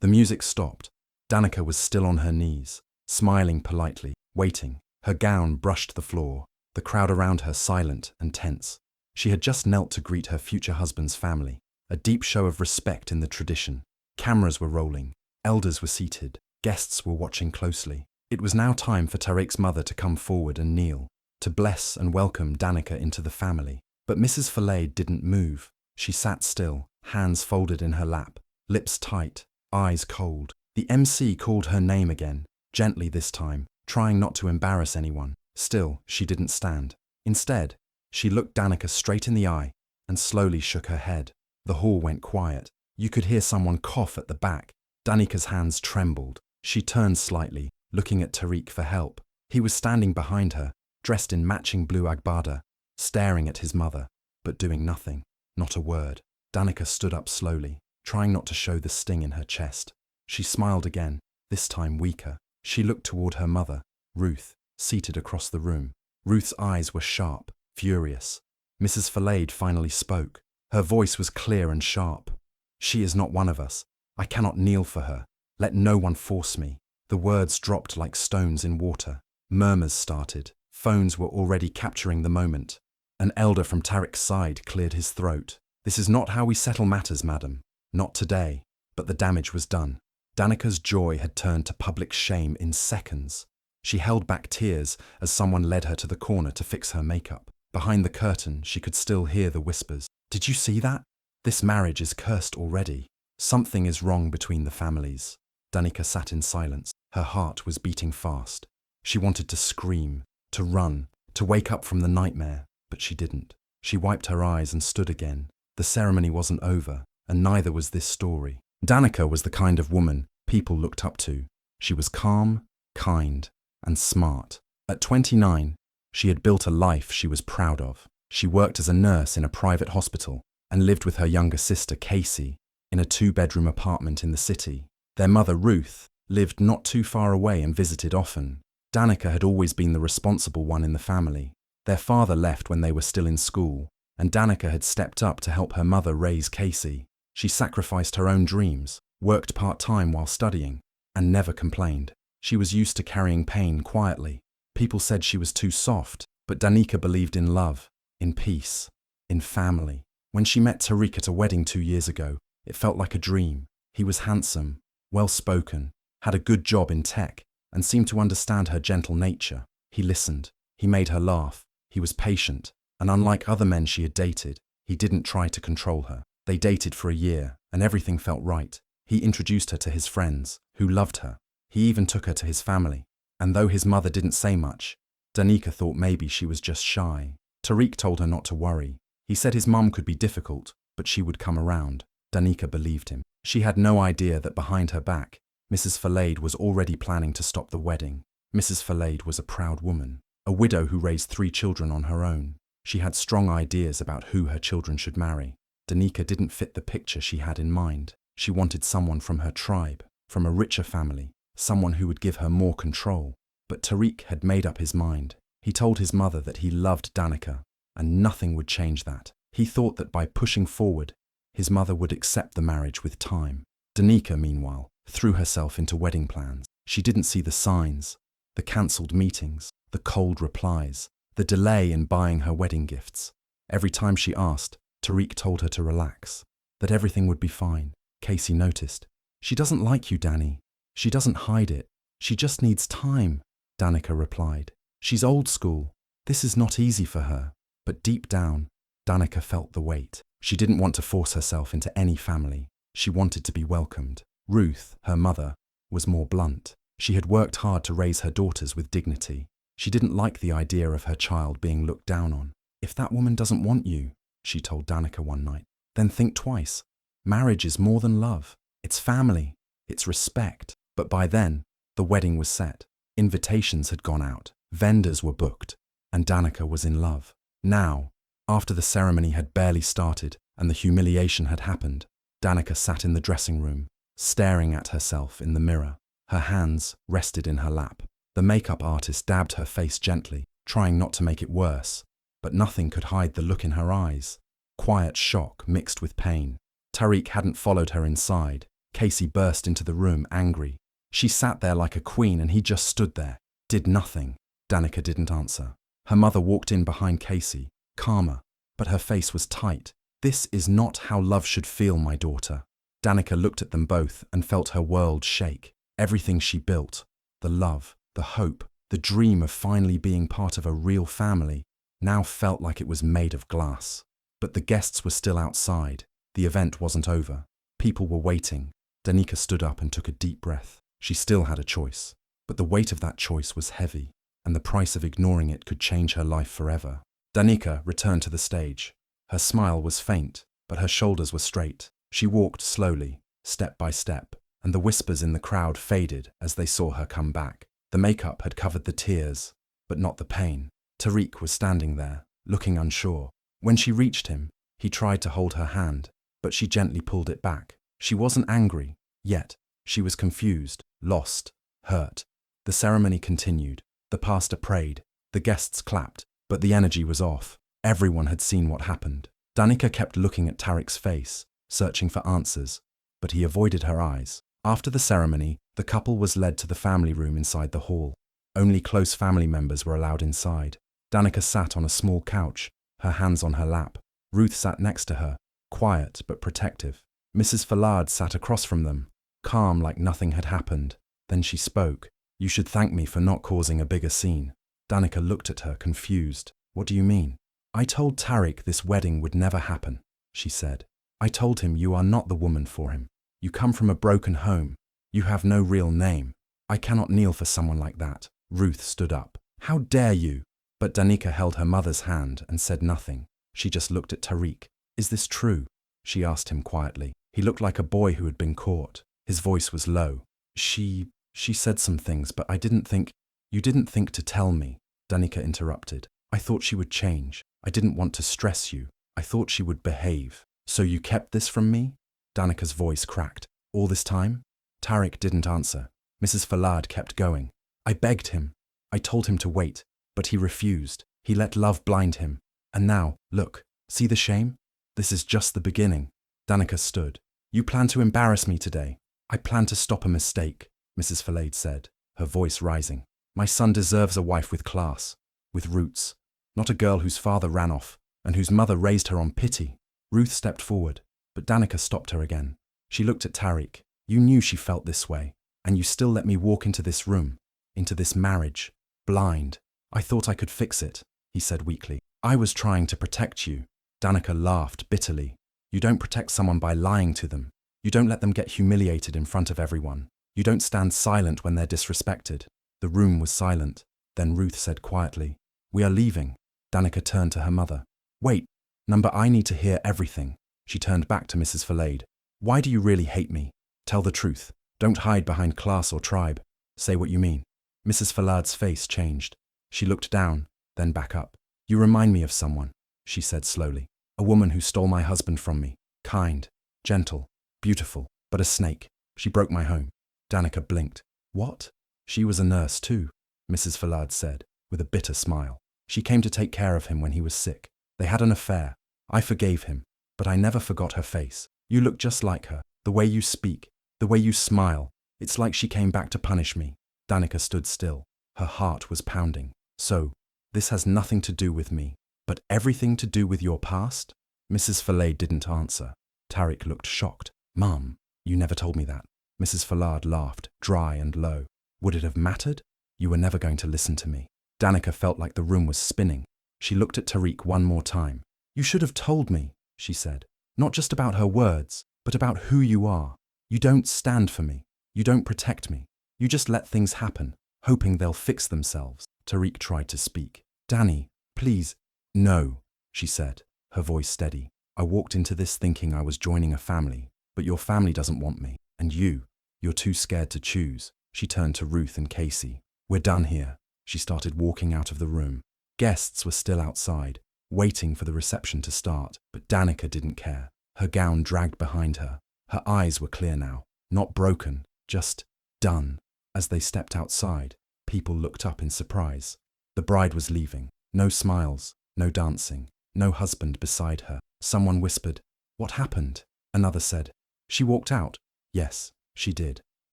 The music stopped. Danica was still on her knees, smiling politely, waiting. Her gown brushed the floor, the crowd around her silent and tense. She had just knelt to greet her future husband's family, a deep show of respect in the tradition. Cameras were rolling, elders were seated, guests were watching closely. It was now time for Tariq's mother to come forward and kneel, to bless and welcome Danica into the family. But Mrs. Folklore didn't move. She sat still, hands folded in her lap, lips tight, eyes cold. The MC called her name again, gently this time, trying not to embarrass anyone. Still, she didn't stand. Instead, she looked Danica straight in the eye and slowly shook her head. The hall went quiet. You could hear someone cough at the back. Danica's hands trembled. She turned slightly, looking at Tariq for help. He was standing behind her, dressed in matching blue agbada, staring at his mother, but doing nothing, not a word. Danica stood up slowly, trying not to show the sting in her chest. She smiled again, this time weaker. She looked toward her mother, Ruth, seated across the room. Ruth's eyes were sharp, furious. Mrs. Folklore finally spoke. Her voice was clear and sharp. "She is not one of us. I cannot kneel for her. Let no one force me." The words dropped like stones in water. Murmurs started. Phones were already capturing the moment. An elder from Tariq's side cleared his throat. "This is not how we settle matters, madam. Not today." But the damage was done. Danica's joy had turned to public shame in seconds. She held back tears as someone led her to the corner to fix her makeup. Behind the curtain, she could still hear the whispers. "Did you see that? This marriage is cursed already. Something is wrong between the families." Danica sat in silence. Her heart was beating fast. She wanted to scream, to run, to wake up from the nightmare, but she didn't. She wiped her eyes and stood again. The ceremony wasn't over, and neither was this story. Danica was the kind of woman people looked up to. She was calm, kind, and smart. At 29, she had built a life she was proud of. She worked as a nurse in a private hospital and lived with her younger sister, Casey, in a 2-bedroom apartment in the city. Their mother, Ruth, lived not too far away and visited often. Danica had always been the responsible one in the family. Their father left when they were still in school, and Danica had stepped up to help her mother raise Casey. She sacrificed her own dreams, worked part-time while studying, and never complained. She was used to carrying pain quietly. People said she was too soft, but Danica believed in love, in peace, in family. When she met Tariq at a wedding 2 years ago, it felt like a dream. He was handsome, well-spoken, had a good job in tech, and seemed to understand her gentle nature. He listened. He made her laugh. He was patient, and unlike other men she had dated, he didn't try to control her. They dated for a year, and everything felt right. He introduced her to his friends, who loved her. He even took her to his family. And though his mother didn't say much, Danica thought maybe she was just shy. Tariq told her not to worry. He said his mum could be difficult, but she would come around. Danica believed him. She had no idea that behind her back, Mrs. Folklore was already planning to stop the wedding. Mrs. Folklore was a proud woman, a widow who raised 3 children on her own. She had strong ideas about who her children should marry. Danica didn't fit the picture she had in mind. She wanted someone from her tribe, from a richer family, someone who would give her more control. But Tariq had made up his mind. He told his mother that he loved Danica, and nothing would change that. He thought that by pushing forward, his mother would accept the marriage with time. Danica, meanwhile, threw herself into wedding plans. She didn't see the signs, the cancelled meetings, the cold replies, the delay in buying her wedding gifts. Every time she asked, Tariq told her to relax, that everything would be fine. Casey noticed. "She doesn't like you, Danny. She doesn't hide it. She just needs time," Danica replied. "She's old school. This is not easy for her." But deep down, Danica felt the weight. She didn't want to force herself into any family. She wanted to be welcomed. Ruth, her mother, was more blunt. She had worked hard to raise her daughters with dignity. She didn't like the idea of her child being looked down on. "If that woman doesn't want you," she told Danica one night, "then think twice. Marriage is more than love. It's family. It's respect." But by then, the wedding was set. Invitations had gone out. Vendors were booked. And Danica was in love. Now, after the ceremony had barely started and the humiliation had happened, Danica sat in the dressing room, staring at herself in the mirror. Her hands rested in her lap. The makeup artist dabbed her face gently, trying not to make it worse, but nothing could hide the look in her eyes. Quiet shock mixed with pain. Tariq hadn't followed her inside. Casey burst into the room, angry. She sat there like a queen and he just stood there, did nothing. Danica didn't answer. Her mother walked in behind Casey, calmer, but her face was tight. "This is not how love should feel, my daughter." Danica looked at them both and felt her world shake. Everything she built, the love, the hope, the dream of finally being part of a real family, now felt like it was made of glass. But the guests were still outside. The event wasn't over. People were waiting. Danica stood up and took a deep breath. She still had a choice, but the weight of that choice was heavy, and the price of ignoring it could change her life forever. Danica returned to the stage. Her smile was faint, but her shoulders were straight. She walked slowly, step by step, and the whispers in the crowd faded as they saw her come back. The makeup had covered the tears, but not the pain. Tariq was standing there, looking unsure. When she reached him, he tried to hold her hand, but she gently pulled it back. She wasn't angry, yet she was confused, lost, hurt. The ceremony continued. The pastor prayed. The guests clapped, but the energy was off. Everyone had seen what happened. Danica kept looking at Tariq's face, searching for answers, but he avoided her eyes. After the ceremony, the couple was led to the family room inside the hall. Only close family members were allowed inside. Danica sat on a small couch, her hands on her lap. Ruth sat next to her, quiet but protective. Mrs. Fallard sat across from them, calm like nothing had happened. Then she spoke. "You should thank me for not causing a bigger scene." Danica looked at her, confused. "What do you mean?" "I told Tariq this wedding would never happen," she said. "I told him you are not the woman for him. You come from a broken home. You have no real name. I cannot kneel for someone like that." Ruth stood up. "How dare you?" But Danica held her mother's hand and said nothing. She just looked at Tariq. "Is this true?" she asked him quietly. He looked like a boy who had been caught. His voice was low. She said some things, but I didn't think—" "You didn't think to tell me," Danica interrupted. "I thought she would change. I didn't want to stress you. I thought she would behave. So you kept this from me?" Danica's voice cracked. "All this time?" Tariq didn't answer. Mrs. Fallard kept going. "I begged him. I told him to wait, but he refused. He let love blind him. And now, look, see the shame? This is just the beginning." Danica stood. "You plan to embarrass me today." "I plan to stop a mistake," Mrs. Fallard said, her voice rising. "My son deserves a wife with class, with roots, not a girl whose father ran off and whose mother raised her on pity." Ruth stepped forward, but Danica stopped her again. She looked at Tariq. "You knew she felt this way, and you still let me walk into this room, into this marriage, blind." "I thought I could fix it," he said weakly. "I was trying to protect you." Danica laughed bitterly. "You don't protect someone by lying to them. You don't let them get humiliated in front of everyone. You don't stand silent when they're disrespected." The room was silent. Then Ruth said quietly, "We are leaving." Danica turned to her mother. "Wait, Number, I need to hear everything." She turned back to Mrs. Fallard. "Why do you really hate me? Tell the truth. Don't hide behind class or tribe. Say what you mean." Mrs. Fallard's face changed. She looked down, then back up. "You remind me of someone," she said slowly. "A woman who stole my husband from me. Kind, gentle, beautiful, but a snake. She broke my home." Danica blinked. "What?" "She was a nurse too," Mrs. Fallard said, with a bitter smile. "She came to take care of him when he was sick. They had an affair. I forgave him, but I never forgot her face. You look just like her. The way you speak, the way you smile. It's like she came back to punish me." Danica stood still. Her heart was pounding. "So, this has nothing to do with me, but everything to do with your past?" Mrs. Fallard didn't answer. Tariq looked shocked. "Mum, you never told me that." Mrs. Fallard laughed, dry and low. "Would it have mattered? You were never going to listen to me." Danica felt like the room was spinning. She looked at Tariq one more time. "You should have told me," she said. "Not just about her words, but about who you are. You don't stand for me. You don't protect me. You just let things happen, hoping they'll fix themselves." Tariq tried to speak. "Danny, please." "No," she said, her voice steady. "I walked into this thinking I was joining a family, but your family doesn't want me. And you're too scared to choose." She turned to Ruth and Casey. "We're done here." She started walking out of the room. Guests were still outside, waiting for the reception to start, but Danica didn't care. Her gown dragged behind her. Her eyes were clear now, not broken, just done. As they stepped outside, people looked up in surprise. The bride was leaving. No smiles, no dancing, no husband beside her. Someone whispered, "What happened?" Another said, "She walked out." Yes, she did.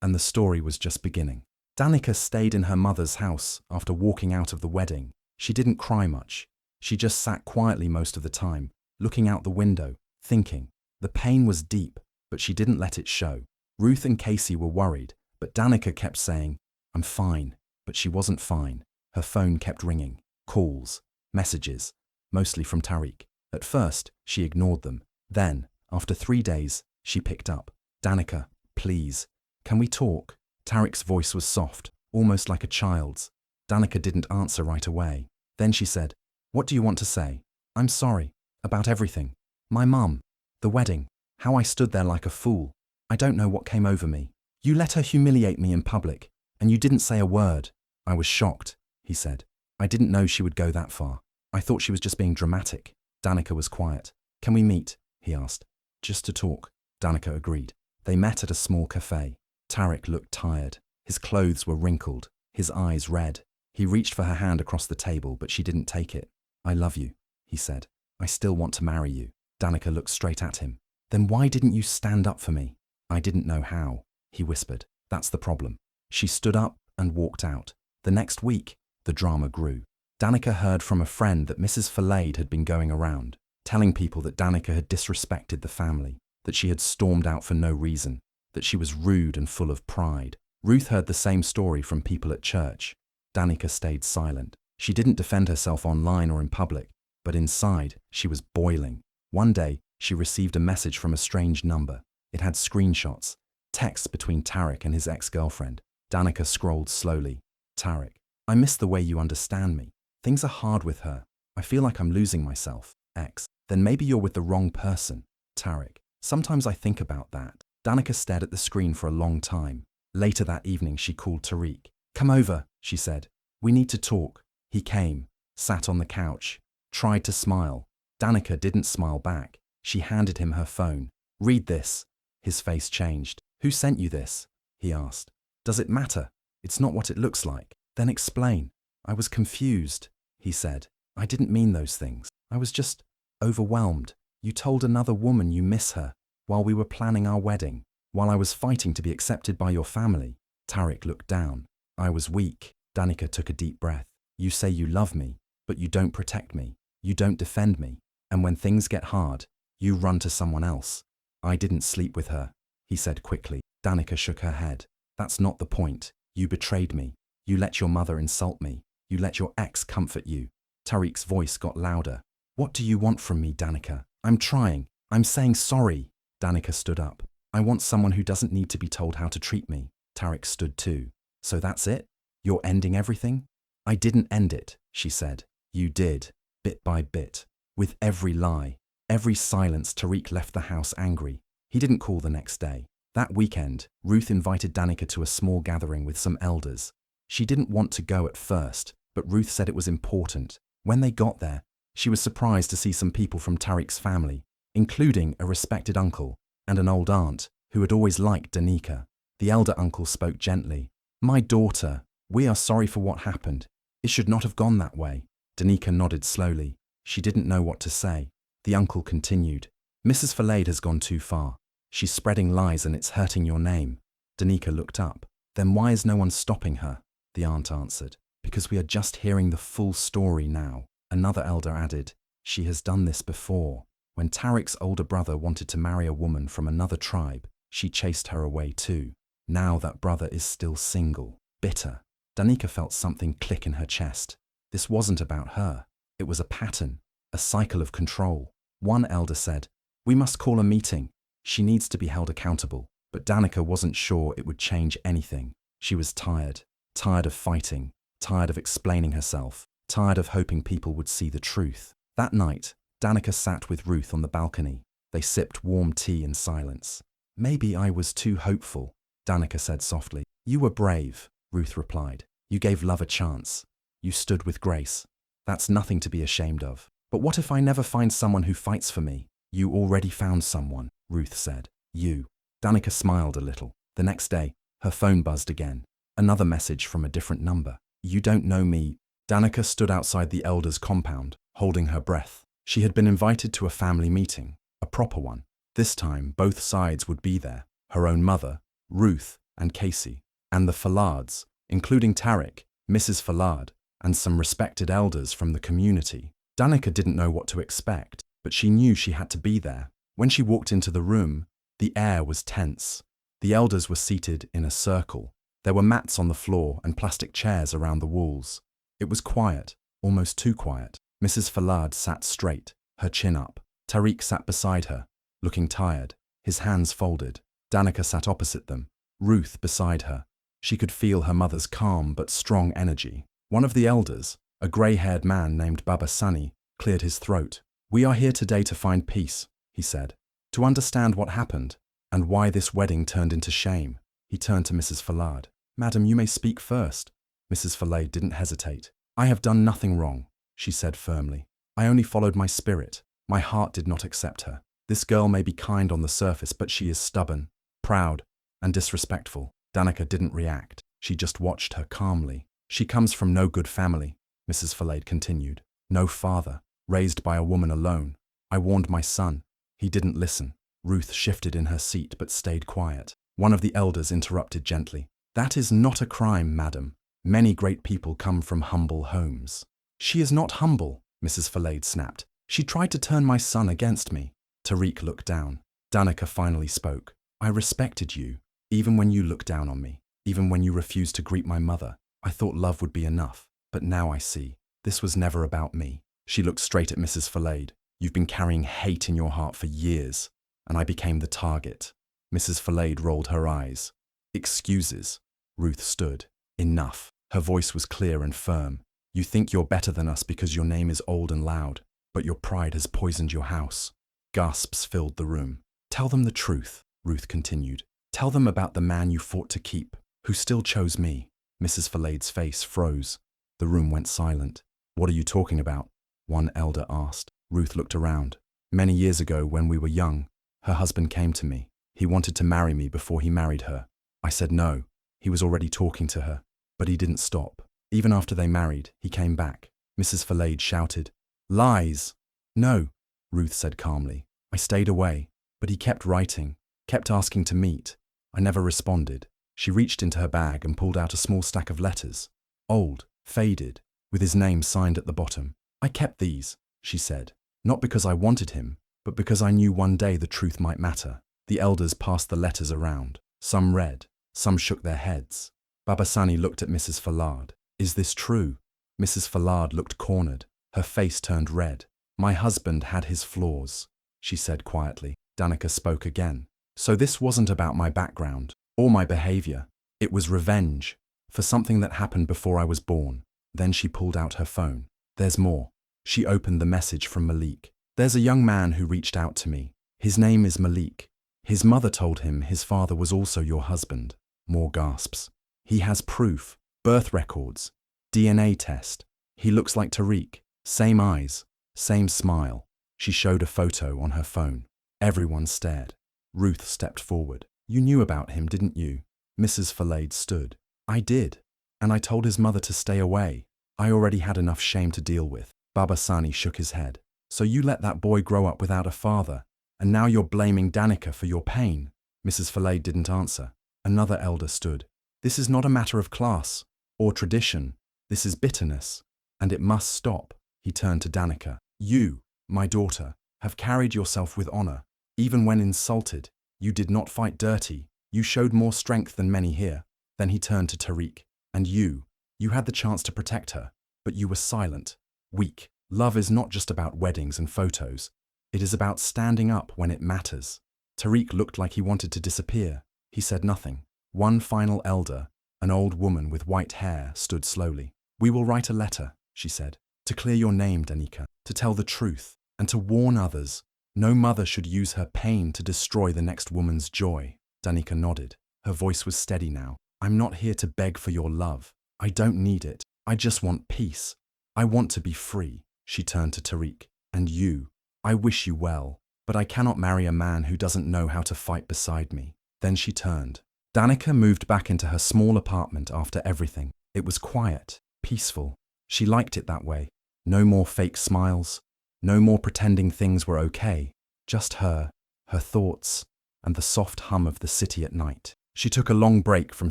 And the story was just beginning. Danica stayed in her mother's house after walking out of the wedding. She didn't cry much. She just sat quietly most of the time, looking out the window, thinking. The pain was deep, but she didn't let it show. Ruth and Casey were worried, but Danica kept saying, "I'm fine," but she wasn't fine. Her phone kept ringing. Calls, messages, mostly from Tariq. At first, she ignored them. Then, after 3 days, she picked up. "Danica, please, can we talk?" Tariq's voice was soft, almost like a child's. Danica didn't answer right away. Then she said, "What do you want to say?" "I'm sorry. About everything. My mum. The wedding. How I stood there like a fool. I don't know what came over me. You let her humiliate me in public, and you didn't say a word." "I was shocked," he said. "I didn't know she would go that far. I thought she was just being dramatic." Danica was quiet. "Can we meet?" he asked. "Just to talk." Danica agreed. They met at a small cafe. Tariq looked tired. His clothes were wrinkled, his eyes red. He reached for her hand across the table, but she didn't take it. "I love you," he said. "I still want to marry you." Danica looked straight at him. "Then why didn't you stand up for me?" "I didn't know how," he whispered. "That's the problem." She stood up and walked out. The next week, the drama grew. Danica heard from a friend that Mrs. Folklore had been going around, telling people that Danica had disrespected the family, that she had stormed out for no reason, that she was rude and full of pride. Ruth heard the same story from people at church. Danica stayed silent. She didn't defend herself online or in public, but inside, she was boiling. One day, she received a message from a strange number. It had screenshots, texts between Tariq and his ex-girlfriend. Danica scrolled slowly. "Tariq, I miss the way you understand me. Things are hard with her. I feel like I'm losing myself. Ex, then maybe you're with the wrong person. Tariq, sometimes I think about that." Danica stared at the screen for a long time. Later that evening, she called Tariq. "Come over," she said. "We need to talk." He came, sat on the couch, tried to smile. Danica didn't smile back. She handed him her phone. "Read this." His face changed. "Who sent you this?" he asked. "Does it matter? It's not what it looks like." "Then explain." "I was confused," he said. "I didn't mean those things. I was just overwhelmed. You told another woman you miss her while we were planning our wedding, while I was fighting to be accepted by your family." Tariq looked down. "I was weak." Danica took a deep breath. "You say you love me, but you don't protect me. You don't defend me. And when things get hard, you run to someone else." "I didn't sleep with her," he said quickly. Danica shook her head. "That's not the point. You betrayed me. You let your mother insult me. You let your ex comfort you." Tariq's voice got louder. "What do you want from me, Danica? I'm trying. I'm saying sorry." Danica stood up. "I want someone who doesn't need to be told how to treat me." Tariq stood too. "So that's it? You're ending everything?" "I didn't end it," she said. "You did, bit by bit. With every lie, every silence." Tariq left the house angry. He didn't call the next day. That weekend, Ruth invited Danica to a small gathering with some elders. She didn't want to go at first, but Ruth said it was important. When they got there, she was surprised to see some people from Tariq's family, including a respected uncle and an old aunt who had always liked Danica. The elder uncle spoke gently. "My daughter, we are sorry for what happened. It should not have gone that way." Danica nodded slowly. She didn't know what to say. The uncle continued. "Mrs. Folklore has gone too far. She's spreading lies and it's hurting your name." Danica looked up. "Then why is no one stopping her?" The aunt answered. "Because we are just hearing the full story now." Another elder added, "She has done this before. When Tariq's older brother wanted to marry a woman from another tribe, she chased her away too. Now that brother is still single." Bitter. Danica felt something click in her chest. This wasn't about her. It was a pattern, a cycle of control. One elder said, "We must call a meeting. She needs to be held accountable." But Danica wasn't sure it would change anything. She was tired. Tired of fighting. Tired of explaining herself. Tired of hoping people would see the truth. That night, Danica sat with Ruth on the balcony. They sipped warm tea in silence. "Maybe I was too hopeful," Danica said softly. "You were brave," Ruth replied. "You gave love a chance. You stood with grace. That's nothing to be ashamed of." "But what if I never find someone who fights for me?" "You already found someone," Ruth said. "You." Danica smiled a little. The next day, her phone buzzed again. Another message from a different number. "You don't know me." Danica stood outside the elders' compound, holding her breath. She had been invited to a family meeting, a proper one. This time, both sides would be there. her own mother, Ruth, and Casey, and the Fallards, including Tarek, Mrs. Fallard, and some respected elders from the community. Danica didn't know what to expect, but she knew she had to be there. When she walked into the room, the air was tense. The elders were seated in a circle. There were mats on the floor and plastic chairs around the walls. It was quiet, almost too quiet. Mrs. Fallard sat straight, her chin up. Tariq sat beside her, looking tired, his hands folded. Danica sat opposite them, Ruth beside her. She could feel her mother's calm but strong energy. One of the elders, a grey-haired man named Baba Sani, cleared his throat. "We are here today to find peace," he said, "to understand what happened and why this wedding turned into shame." He turned to Mrs. Fallard. "Madam, you may speak first." Mrs. Fallard didn't hesitate. "I have done nothing wrong," she said firmly. "I only followed my spirit. My heart did not accept her. This girl may be kind on the surface, but she is stubborn, proud, and disrespectful." Danica didn't react. She just watched her calmly. "She comes from no good family," Mrs. Fallard continued. "No father, raised by a woman alone. I warned my son. He didn't listen." Ruth shifted in her seat but stayed quiet. One of the elders interrupted gently. "That is not a crime, madam. Many great people come from humble homes." "She is not humble," Mrs. Fallard snapped. "She tried to turn my son against me." Tariq looked down. Danica finally spoke. "I respected you, even when you looked down on me, even when you refused to greet my mother. I thought love would be enough, but now I see. This was never about me." She looked straight at Mrs. Fallard. "You've been carrying hate in your heart for years, and I became the target." Mrs. Fallard rolled her eyes. "Excuses." Ruth stood. "Enough." Her voice was clear and firm. "You think you're better than us because your name is old and loud, but your pride has poisoned your house." Gasps filled the room. "Tell them the truth," Ruth continued. "Tell them about the man you fought to keep, who still chose me." Mrs. Fallard's face froze. The room went silent. "What are you talking about?" one elder asked. Ruth looked around. "Many years ago, when we were young, her husband came to me. He wanted to marry me before he married her. I said no. He was already talking to her, but he didn't stop. Even after they married, he came back." Mrs. Fallard shouted. "Lies!" "No," Ruth said calmly. "I stayed away, but he kept writing, kept asking to meet. I never responded." She reached into her bag and pulled out a small stack of letters, old, faded, with his name signed at the bottom. "I kept these," she said, "not because I wanted him, but because I knew one day the truth might matter." The elders passed the letters around. Some read, some shook their heads. Baba Sani looked at Mrs. Fallard. "Is this true?" Mrs. Fallard looked cornered. Her face turned red. "My husband had his flaws," she said quietly. Danica spoke again. "So this wasn't about my background or my behavior. It was revenge for something that happened before I was born." Then she pulled out her phone. "There's more." She opened the message from Malik. "There's a young man who reached out to me. His name is Malik. His mother told him his father was also your husband." More gasps. "He has proof, birth records, DNA test. He looks like Tariq. Same eyes, same smile." She showed a photo on her phone. Everyone stared. Ruth stepped forward. "You knew about him, didn't you?" Mrs. Fallard stood. "I did. And I told his mother to stay away. I already had enough shame to deal with." Baba Sani shook his head. "So you let that boy grow up without a father, and now you're blaming Danica for your pain?" Mrs. Fallard didn't answer. Another elder stood. "This is not a matter of class or tradition. This is bitterness, and it must stop." He turned to Danica. "You, my daughter, have carried yourself with honor. Even when insulted, you did not fight dirty. You showed more strength than many here." Then he turned to Tariq. "And you had the chance to protect her, but you were silent, weak. Love is not just about weddings and photos. It is about standing up when it matters." Tariq looked like he wanted to disappear. He said nothing. One final elder, an old woman with white hair, stood slowly. "We will write a letter," she said, "to clear your name, Danica, to tell the truth, and to warn others. No mother should use her pain to destroy the next woman's joy." Danica nodded. Her voice was steady now. "I'm not here to beg for your love. I don't need it. I just want peace. I want to be free." She turned to Tariq. "And you, I wish you well, but I cannot marry a man who doesn't know how to fight beside me." Then she turned. Danica moved back into her small apartment after everything. It was quiet, peaceful. She liked it that way. No more fake smiles. No more pretending things were okay. Just her thoughts, and the soft hum of the city at night. She took a long break from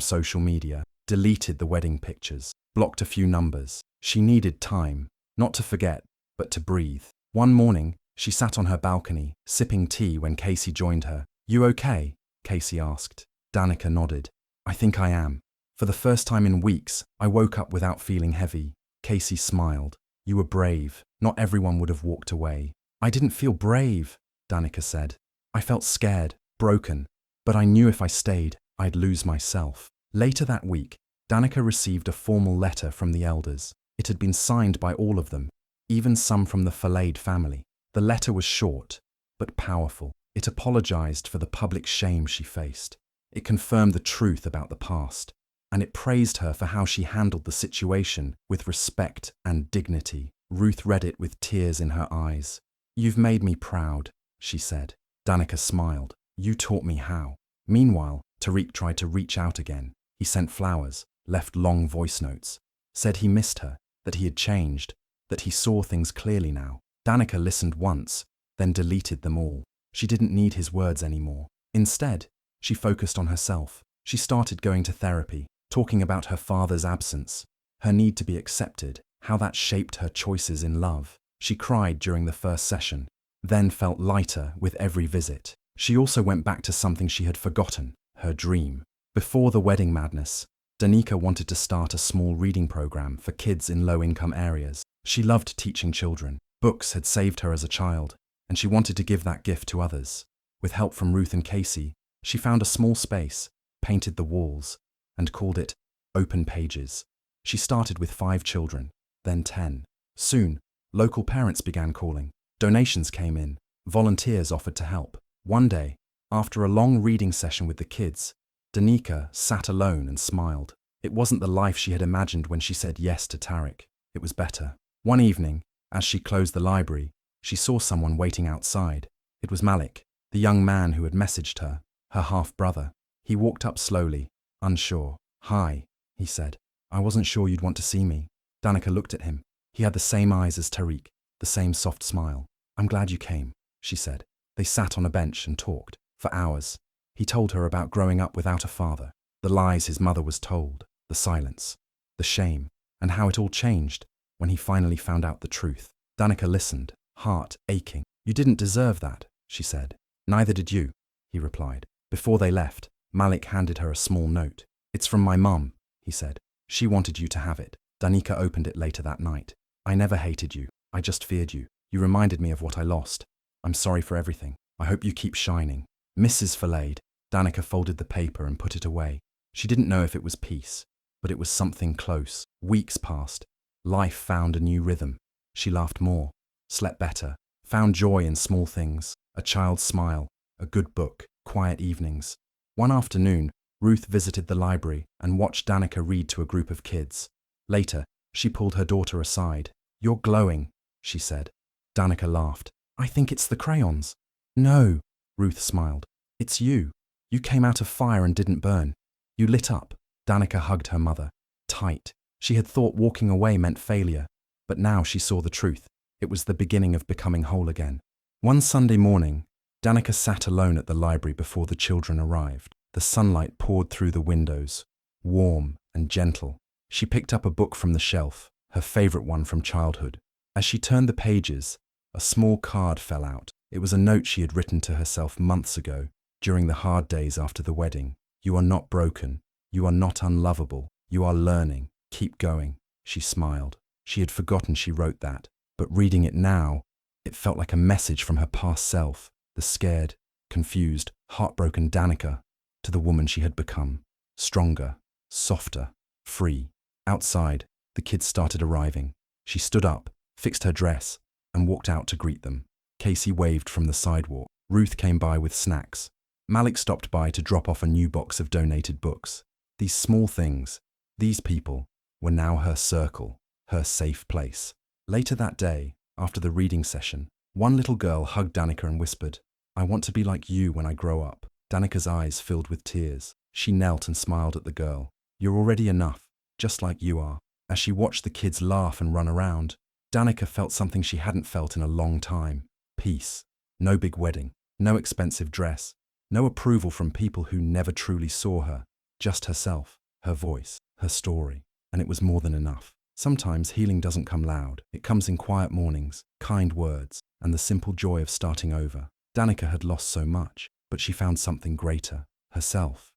social media, deleted the wedding pictures, blocked a few numbers. She needed time, not to forget, but to breathe. One morning, she sat on her balcony, sipping tea when Casey joined her. "You okay?" Casey asked. Danica nodded. "I think I am. For the first time in weeks, I woke up without feeling heavy." Casey smiled. "You were brave. Not everyone would have walked away." "I didn't feel brave," Danica said. "I felt scared, broken, but I knew if I stayed, I'd lose myself." Later that week, Danica received a formal letter from the elders. It had been signed by all of them, even some from the Folktales family. The letter was short, but powerful. It apologized for the public shame she faced. It confirmed the truth about the past, and it praised her for how she handled the situation with respect and dignity. Ruth read it with tears in her eyes. "You've made me proud," she said. Danica smiled. "You taught me how." Meanwhile, Tariq tried to reach out again. He sent flowers, left long voice notes, said he missed her, that he had changed, that he saw things clearly now. Danica listened once, then deleted them all. She didn't need his words anymore. Instead, she focused on herself. She started going to therapy, talking about her father's absence, her need to be accepted, how that shaped her choices in love. She cried during the first session, then felt lighter with every visit. She also went back to something she had forgotten, her dream. Before the wedding madness, Danica wanted to start a small reading program for kids in low-income areas. She loved teaching children. Books had saved her as a child, and she wanted to give that gift to others. With help from Ruth and Casey, she found a small space, painted the walls, and called it Open Pages. She started with 5 children, then 10. Soon, local parents began calling. Donations came in. Volunteers offered to help. One day, after a long reading session with the kids, Danica sat alone and smiled. It wasn't the life she had imagined when she said yes to Tariq. It was better. One evening, as she closed the library, she saw someone waiting outside. It was Malik, the young man who had messaged her, her half-brother. He walked up slowly, unsure. "Hi," he said. "I wasn't sure you'd want to see me." Danica looked at him. He had the same eyes as Tariq, the same soft smile. "I'm glad you came," she said. They sat on a bench and talked for hours. He told her about growing up without a father, the lies his mother was told, the silence, the shame, and how it all changed when he finally found out the truth. Danica listened, heart aching. "You didn't deserve that," she said. "Neither did you," he replied. Before they left, Malik handed her a small note. "It's from my mum," he said. "She wanted you to have it." Danica opened it later that night. "I never hated you. I just feared you. You reminded me of what I lost. I'm sorry for everything. I hope you keep shining. Mrs. Folade." Danica folded the paper and put it away. She didn't know if it was peace, but it was something close. Weeks passed. Life found a new rhythm. She laughed more, slept better, found joy in small things, a child's smile, a good book, quiet evenings. One afternoon, Ruth visited the library and watched Danica read to a group of kids. Later, she pulled her daughter aside. "You're glowing," she said. Danica laughed. "I think it's the crayons." "No," Ruth smiled. "It's you. You came out of fire and didn't burn. You lit up." Danica hugged her mother, tight. She had thought walking away meant failure, but now she saw the truth. It was the beginning of becoming whole again. One Sunday morning, Danica sat alone at the library before the children arrived. The sunlight poured through the windows, warm and gentle. She picked up a book from the shelf, her favorite one from childhood. As she turned the pages, a small card fell out. It was a note she had written to herself months ago, during the hard days after the wedding. "You are not broken. You are not unlovable. You are learning. Keep going." She smiled. She had forgotten she wrote that, but reading it now, it felt like a message from her past self, the scared, confused, heartbroken Danica, to the woman she had become. Stronger, softer, free. Outside, the kids started arriving. She stood up, fixed her dress, and walked out to greet them. Casey waved from the sidewalk. Ruth came by with snacks. Malik stopped by to drop off a new box of donated books. These small things, these people, were now her circle, her safe place. Later that day, after the reading session, one little girl hugged Danica and whispered, "I want to be like you when I grow up." Danica's eyes filled with tears. She knelt and smiled at the girl. "You're already enough, just like you are." As she watched the kids laugh and run around, Danica felt something she hadn't felt in a long time. Peace. No big wedding, no expensive dress, No approval from people who never truly saw her, just herself, her voice, her story. And it was more than enough. Sometimes healing doesn't come loud. It comes in quiet mornings, kind words, and the simple joy of starting over. Danica had lost so much, but she found something greater, herself.